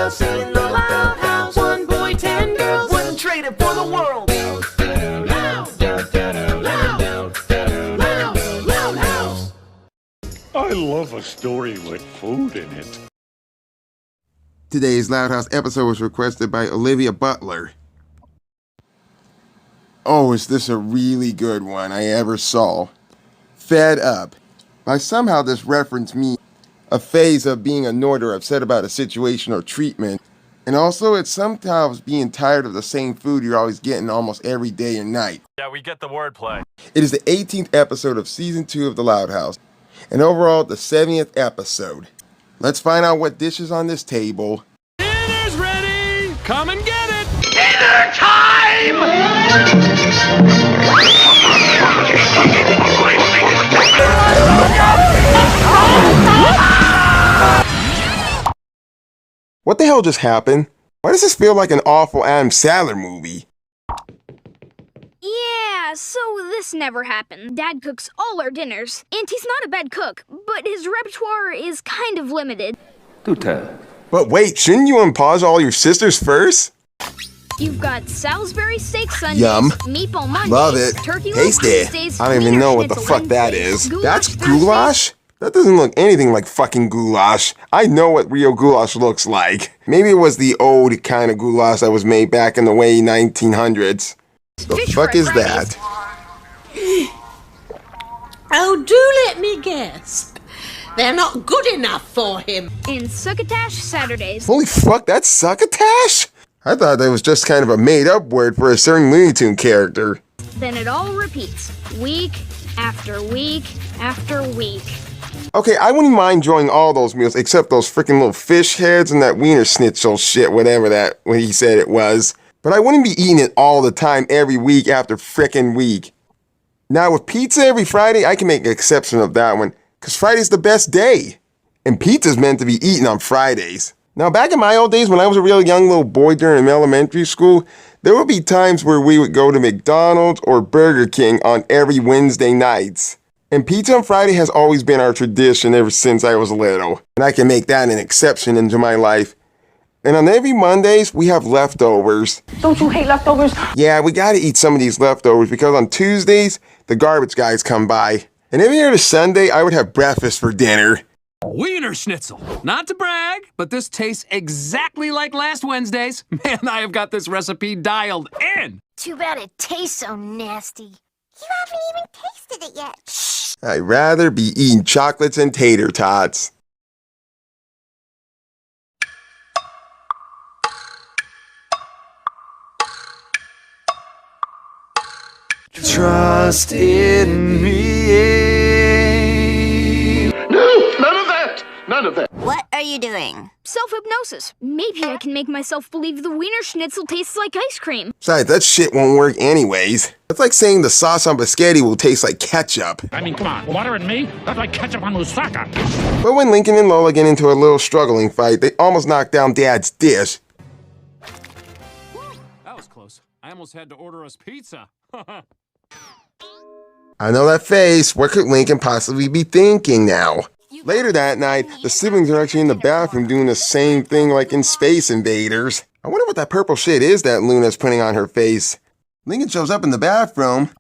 us in the loud house. One boy, 10 girls, wouldn't trade it for the world. Loud house. I love a story with food in it. Today's Loud House episode was requested by Olivia Butler. Oh, is this a really good one I ever saw? Fed Up. By somehow this reference me a phase of being annoyed or upset about a situation or treatment. And also it's sometimes being tired of the same food you're always getting almost every day or night. Yeah, we get the wordplay. It is the 18th episode of Season 2 of The Loud House, and overall the 70th episode. Let's find out what dishes on this table. Dinner's ready! Come and get it! Dinner time! What the hell just happened? Why does this feel like an awful Adam Sandler movie? Yeah, so this never happened. Dad cooks all our dinners, and he's not a bad cook, but his repertoire is kind of limited. But wait, shouldn't you unpause all your sisters first? You've got Salisbury steak Sundays, Yum. meatball Mondays, Love it. turkey Taste it. Wednesdays, I don't even Wiener know what the Schnitzel fuck that Wednesdays, is. goulash That's Thursdays. goulash? That doesn't look anything like fucking goulash. I know what real goulash looks like. Maybe it was the old kind of goulash that was made back in the way 1900s. The Fish fuck fry is Fridays. that? Oh, do let me guess. They're not good enough for him. And Succotash Saturdays. Holy fuck, that's succotash? I thought that was just kind of a made-up word for a certain Looney Tune character. Then it all repeats, week after week after week. Okay, I wouldn't mind enjoying all those meals except those freaking little fish heads and that Wiener Schnitzel shit, whatever that, when he said it was. But I wouldn't be eating it all the time every week after frickin' week. Now with pizza every Friday, I can make an exception of that one, because Friday's the best day. And pizza's meant to be eaten on Fridays. Now back in my old days when I was a real young little boy during elementary school, there would be times where we would go to McDonald's or Burger King on every Wednesday nights. And pizza on Friday has always been our tradition ever since I was little. And I can make that an exception into my life. And on every Mondays, we have leftovers. Don't you hate leftovers? Yeah, we gotta eat some of these leftovers because on Tuesdays, the garbage guys come by. And every other Sunday, I would have breakfast for dinner. Wiener Schnitzel. Not to brag, but this tastes exactly like last Wednesday's. Man, I have got this recipe dialed in. Too bad it tastes so nasty. You haven't even tasted it yet. Shh. I'd rather be eating chocolates and tater tots. Trust in me. No, none of that! None of that. What are you doing? Self-hypnosis. Maybe I can make myself believe the Wiener Schnitzel tastes like ice cream. Besides, that shit won't work anyways. That's like saying the sauce on biscotti will taste like ketchup. I mean, come on, water and me? That's like ketchup on moussaka. But when Lincoln and Lola get into a little struggling fight, they almost knock down Dad's dish. That was close. I almost had to order us pizza. I know that face. What could Lincoln possibly be thinking now? Later that night, the siblings are actually in the bathroom doing the same thing like in Space Invaders. I wonder what that purple shit is that Luna's putting on her face. Lincoln shows up in the bathroom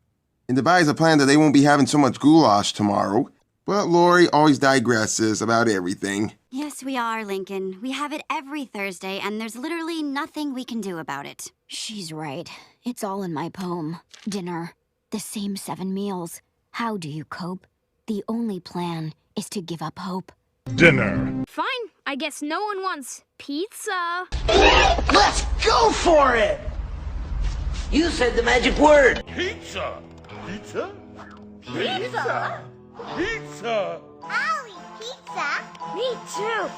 and devises a plan that they won't be having so much goulash tomorrow. But Lori always digresses about everything. Yes, we are, Lincoln. We have it every Thursday, and there's literally nothing we can do about it. She's right. It's all in my poem. Dinner. The same 7 meals. How do you cope? The only plan is to give up hope. Dinner. Fine, I guess no one wants pizza. Let's go for it! You said the magic word. Pizza. Pizza? Pizza? Pizza. I'll eat pizza. Me too.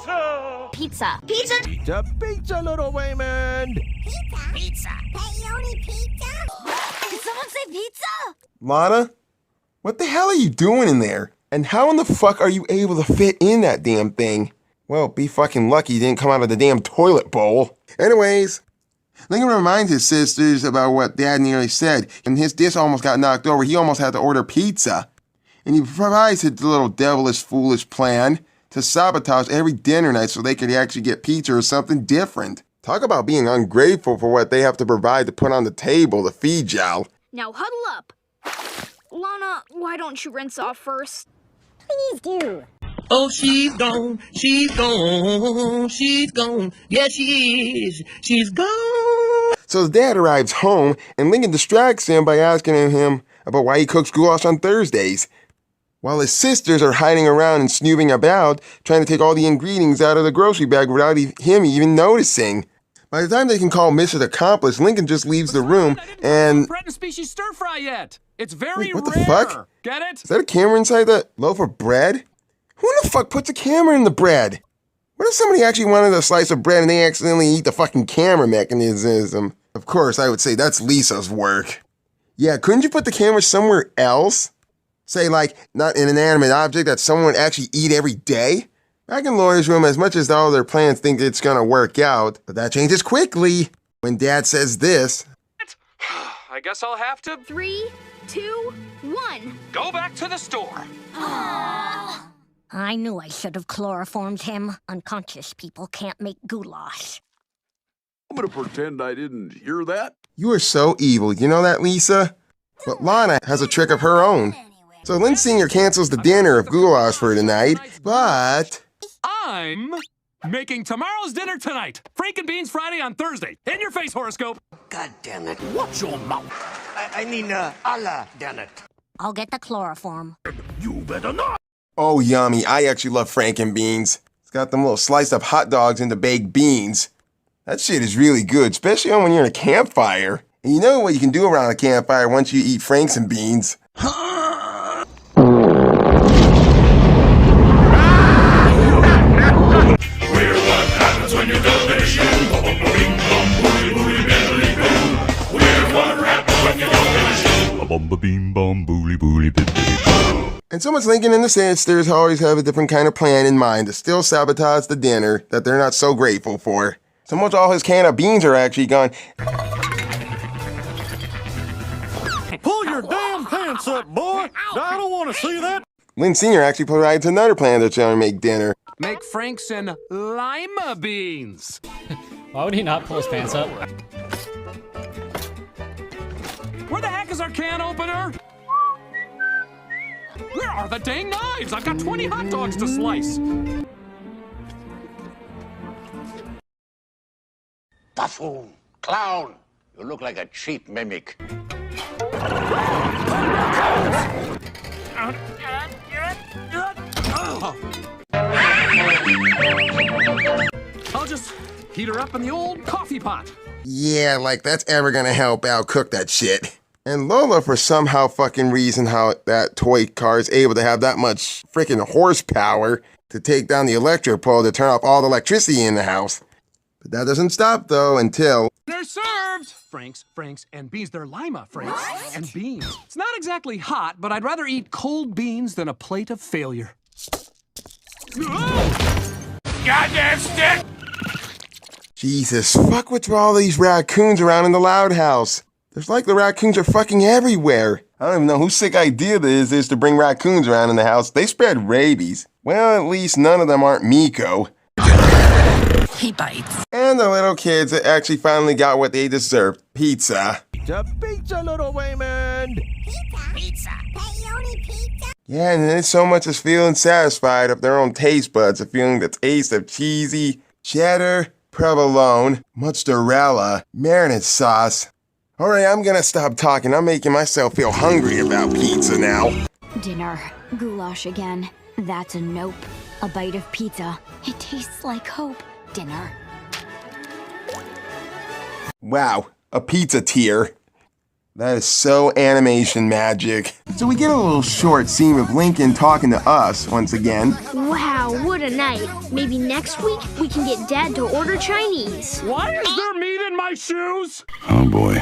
Pizza. Pizza. Pizza? Pizza, pizza, little Raymond. Pizza? Pizza. Pepperoni pizza? Did someone say pizza? Lana, what the hell are you doing in there? And how in the fuck are you able to fit in that damn thing? Well, be fucking lucky you didn't come out of the damn toilet bowl. Anyways, Lincoln reminds his sisters about what Dad nearly said. When his dish almost got knocked over, he almost had to order pizza. And he provides his little devilish, foolish plan to Sabotage every dinner night so they could actually get pizza or something different. Talk about being ungrateful for what they have to provide to put on the table to feed y'all. Now huddle up. Lana, why don't you rinse off first? Please do. Oh, she's gone, she's gone, she's gone. Yes, she is. She's gone. So the dad arrives home, and Lincoln distracts him by asking him about why he cooks goulash on Thursdays, while his sisters are hiding around and snooping about, trying to take all the ingredients out of the grocery bag without him even noticing. By the time they can call mission accomplished, Lincoln just leaves the room and... Threatened species stir fry yet. It's very Wait, what rare. the fuck? Get it? Is that a camera inside that loaf of bread? Who the fuck puts a camera in the bread? What if somebody actually wanted a slice of bread and they accidentally eat the fucking camera mechanism? Of course, I would say that's Lisa's work. Yeah, couldn't you put the camera somewhere else? Say, like, not an inanimate object that someone would actually eat every day? Back in Laura's room, as much as all their plans think it's gonna work out, but that changes quickly when Dad says this. I guess I'll have to 3, 2, 1. go back to the store. I knew I should have chloroformed him. Unconscious people can't make goulash. I'm gonna pretend I didn't hear that. You are so evil, you know that, Lisa? But Lana has a trick of her own. So Lynn Sr. cancels the dinner of goulash for tonight, but... I'm making tomorrow's dinner tonight. Frank and Beans Friday on Thursday. In your face, horoscope. God damn it. Watch your mouth. I mean, Allah, damn it. I'll get the chloroform. You better not. Oh, yummy. I actually love Frank and Beans. It's got them little sliced up hot dogs into baked beans. That shit is really good, especially when you're in a campfire. And you know what you can do around a campfire once you eat Franks and Beans. And so much Lincoln and the sisters always have a different kind of plan in mind to still sabotage the dinner that they're not so grateful for. So much all his can of beans are actually gone. Pull your damn pants up, boy. I don't want to see that. Lynn Sr. actually provides another plan to try and make dinner. Make Franks and lima beans. Why would he not pull his pants up? Where the heck is our can opener? Where are the dang knives? I've got 20 hot dogs to slice. Buffoon, clown, you look like a cheap mimic. I'll just heat her up in the old coffee pot. Yeah, like that's ever gonna help out cook that shit. And Lola, for somehow fucking reason how that toy car is able to have that much freaking horsepower to take down the electric pole to turn off all the electricity in the house. But that doesn't stop though until... They're served! Franks, and beans. They're lima, Franks, and beans. It's not exactly hot, but I'd rather eat cold beans than a plate of failure. Goddamn stick! Jesus, fuck what's with all these raccoons around in the loud house? There's like the raccoons are fucking everywhere. I don't even know whose sick idea this is to bring raccoons around in the house. They spread rabies. Well, at least none of them aren't Miko. He bites. And the little kids that actually finally got what they deserved. Pizza. Pizza, little Waymond. Pizza. Pepperoni pizza. Yeah, and it's so much as feeling satisfied of their own taste buds, a feeling the taste of cheesy, cheddar, provolone, mozzarella, marinade sauce. All right, I'm gonna stop talking. I'm making myself feel hungry about pizza now. Dinner. Goulash again. That's a nope. A bite of pizza. It tastes like hope. Dinner. Wow, a pizza tier. That is so animation magic. So we get a little short scene of Lincoln talking to us once again. Wow, what a night. Maybe next week we can get Dad to order Chinese. Why is there meat in my shoes? Oh boy.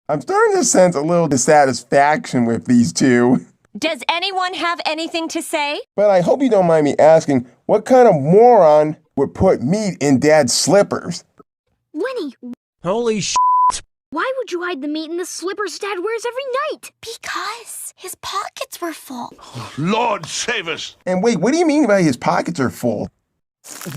I'm starting to sense a little dissatisfaction with these two. Does anyone have anything to say? But I hope you don't mind me asking, what kind of moron would put meat in Dad's slippers? Winnie, Holy sh**. Why would you hide the meat in the slippers Dad wears every night? Because his pockets were full. Lord save us. And wait, what do you mean by his pockets are full?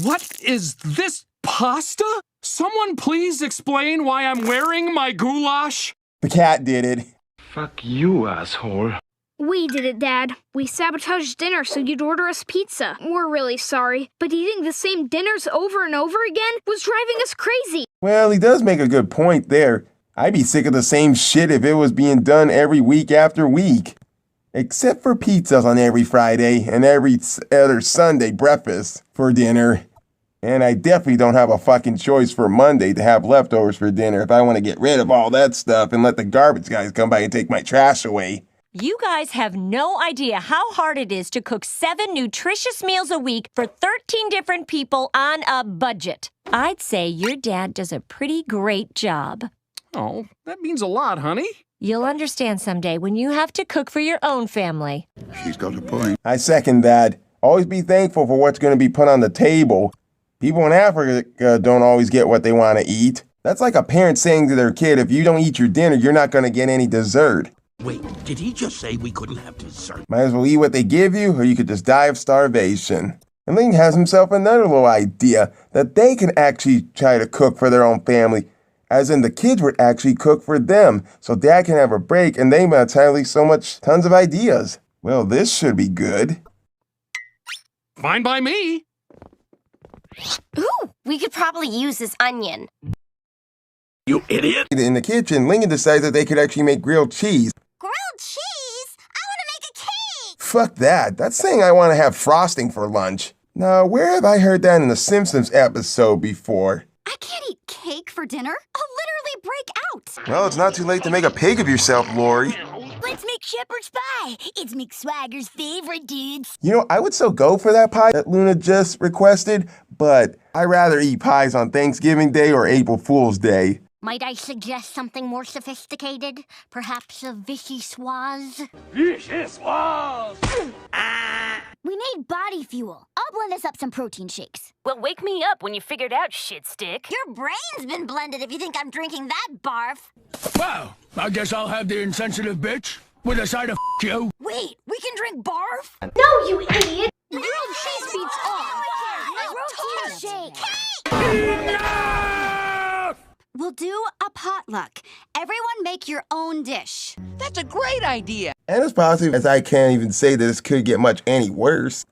What is this, pasta? Someone please explain why I'm wearing my goulash? The cat did it. Fuck you, asshole. We did it, Dad. We sabotaged dinner so you'd order us pizza. We're really sorry, but eating the same dinners over and over again was driving us crazy. Well, he does make a good point there. I'd be sick of the same shit if it was being done every week after week. Except for pizzas on every Friday and every other Sunday breakfast for dinner. And I definitely don't have a fucking choice for Monday to have leftovers for dinner if I want to get rid of all that stuff and let the garbage guys come by and take my trash away. You guys have no idea how hard it is to cook 7 nutritious meals a week for 13 different people on a budget. I'd say your dad does a pretty great job. Oh, that means a lot, honey. You'll understand someday when you have to cook for your own family. She's got a point. I second that. Always be thankful for what's going to be put on the table. People in Africa don't always get what they want to eat. That's like a parent saying to their kid, if you don't eat your dinner, you're not going to get any dessert. Wait, did he just say we couldn't have dessert? Might as well eat what they give you, or you could just die of starvation. And Ling has himself another little idea that they can actually try to cook for their own family. As in, the kids would actually cook for them, so Dad can have a break, and they might have tons of ideas. Well, this should be good. Fine by me. Ooh, we could probably use this onion. You idiot! In the kitchen, Lincoln decides that they could actually make grilled cheese. Grilled cheese? I want to make a cake! Fuck that. That's saying I want to have frosting for lunch. Now, where have I heard that in the Simpsons episode before? I can't eat cake for dinner. I'll literally break out. Well, it's not too late to make a pig of yourself, Lori. Let's make shepherd's pie. It's McSwagger's favorite, dudes. You know, I would still go for that pie that Luna just requested, but I'd rather eat pies on Thanksgiving Day or April Fool's Day. Might I suggest something more sophisticated? Perhaps a vichyssoise? We need body fuel. I'll blend us up some protein shakes. Well, wake me up when you figured out, shit stick. Your brain's been blended if you think I'm drinking that barf. Well, I guess I'll have the insensitive bitch with a side of you. Wait, we can drink barf? No, you idiot! Grilled cheese beats all. Protein shake. We'll do a potluck. Everyone make your own dish. That's a great idea. And as positive as I can't even say that this could get much any worse.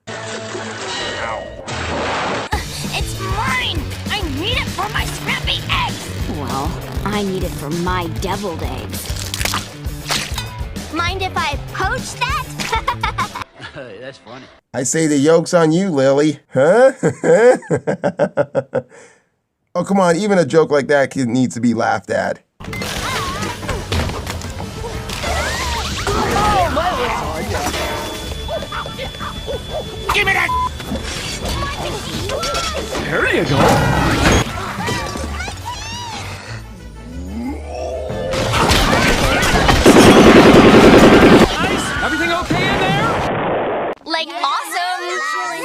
It's mine! I need it for my scrappy eggs! Well, I need it for my deviled eggs. Mind if I poach that? That's funny. I say the yoke's on you, Lily. Huh? Oh, come on. Even a joke like that needs to be laughed at. Give me that! There you go. Nice. Everything okay in there? Like awesome!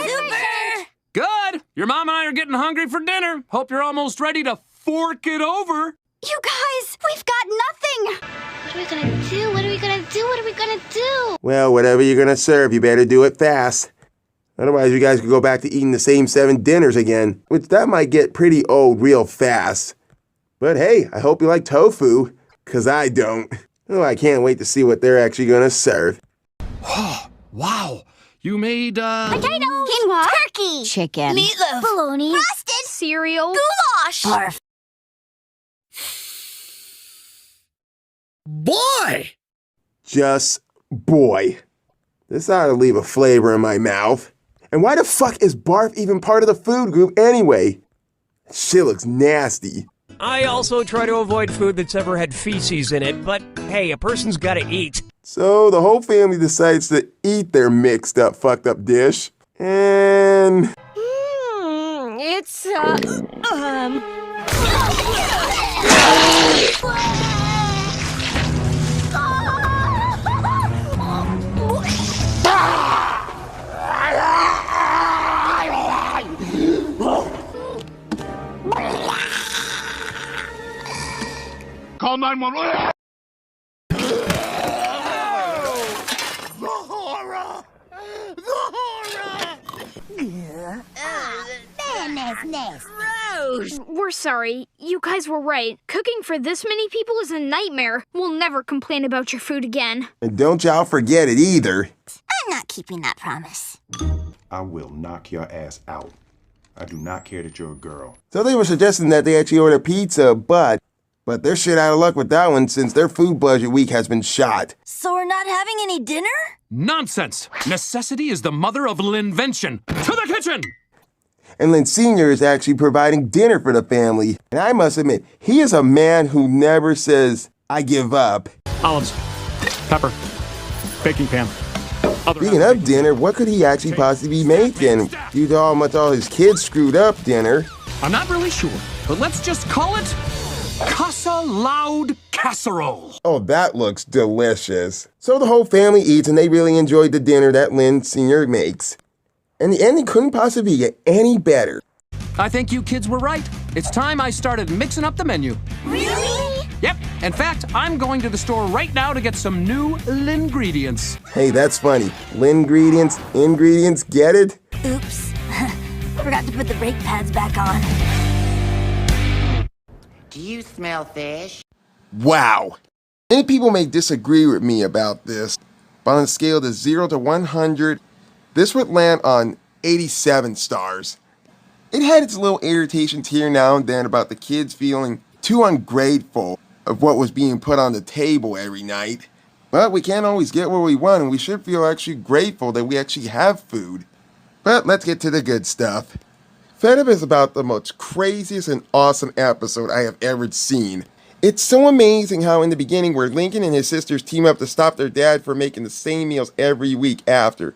Super! Good. Your mom and I are getting hungry for dinner. Hope you're almost ready to fork it over. You guys, we've got nothing. What are we gonna do? What are we gonna do? What are we gonna do? Well, whatever you're gonna serve, you better do it fast. Otherwise, you guys could go back to eating the same 7 dinners again, which that might get pretty old real fast. But hey, I hope you like tofu, 'cause I don't. Oh, I can't wait to see what they're actually gonna serve. Wow. You made, Potatoes! Quinoa! Turkey! Chicken. Meatloaf! Bologna. Roasted! Cereal. Goulash! Barf. Boy! Just boy. This ought to leave a flavor in my mouth. And why the fuck is barf even part of the food group anyway? Shit looks nasty. I also try to avoid food that's ever had feces in it, but hey, a person's gotta eat. So the whole family decides to eat their mixed up, fucked up dish. And... It's, Call call 911. The horror! The horror! Gross! We're sorry. You guys were right. Cooking for this many people is a nightmare. We'll never complain about your food again. And don't y'all forget it either. I'm not keeping that promise. I will knock your ass out. I do not care that you're a girl. So they were suggesting that they actually order pizza, but they're shit out of luck with that one since their food budget week has been shot. So we're not having any dinner? Nonsense! Necessity is the mother of l'invention. To the kitchen! And Lynn Sr. is actually providing dinner for the family. And I must admit, he is a man who never says, I give up. Olives, pepper, baking pan. Speaking of dinner, what could he actually possibly be making? Due to how much all his kids screwed up dinner. I'm not really sure, but let's just call it Casa Loud Casserole. Oh, that looks delicious. So the whole family eats and they really enjoyed the dinner that Lynn Sr. makes. And the ending couldn't possibly get any better. I think you kids were right. It's time I started mixing up the menu. Really? Yep. In fact, I'm going to the store right now to get some new ingredients. Hey, that's funny. Ingredients, get it? Oops. Forgot to put the brake pads back on. Do you smell fish? Wow. Many people may disagree with me about this, but on a scale of 0 to 100, this would land on 87 stars. It had its little irritations here now and then about the kids feeling too ungrateful of what was being put on the table every night. But we can't always get what we want, and we should feel actually grateful that we actually have food. But let's get to the good stuff. Fed Up is about the most craziest and awesome episode I have ever seen. It's so amazing how in the beginning where Lincoln and his sisters team up to stop their dad from making the same meals every week after.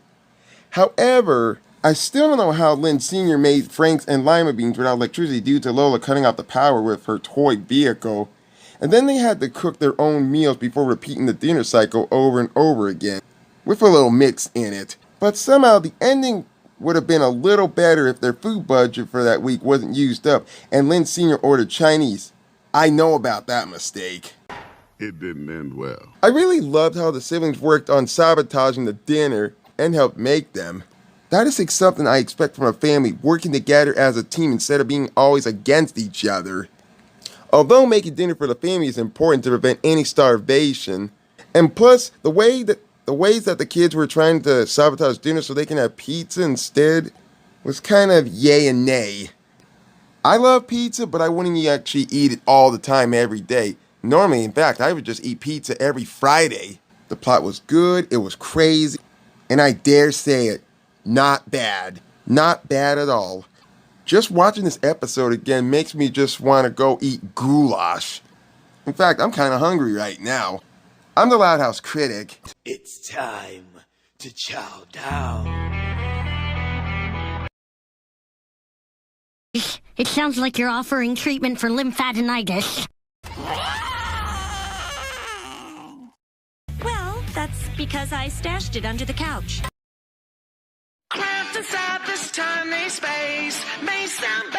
However, I still don't know how Lynn Sr. made Franks and lima beans without electricity due to Lola cutting out the power with her toy vehicle. And then they had to cook their own meals before repeating the dinner cycle over and over again, with a little mix in it. But somehow the ending would have been a little better if their food budget for that week wasn't used up and Lynn Sr. ordered Chinese. I know about that mistake. It didn't end well. I really loved how the siblings worked on sabotaging the dinner and helped make them. That is something I expect from a family working together as a team instead of being always against each other. Although making dinner for the family is important to prevent any starvation, and plus the ways that the kids were trying to sabotage dinner so they can have pizza instead was kind of yay and nay. I love pizza, but I wouldn't actually eat it all the time every day. Normally, in fact, I would just eat pizza every Friday. The plot was good, it was crazy, and I dare say it, not bad. Not bad at all. Just watching this episode again makes me just want to go eat goulash. In fact, I'm kind of hungry right now. I'm the Loud House Critic. It's time to chow down. It sounds like you're offering treatment for lymphadenitis. Well, that's because I stashed it under the couch. Trapped inside this tiny space may sound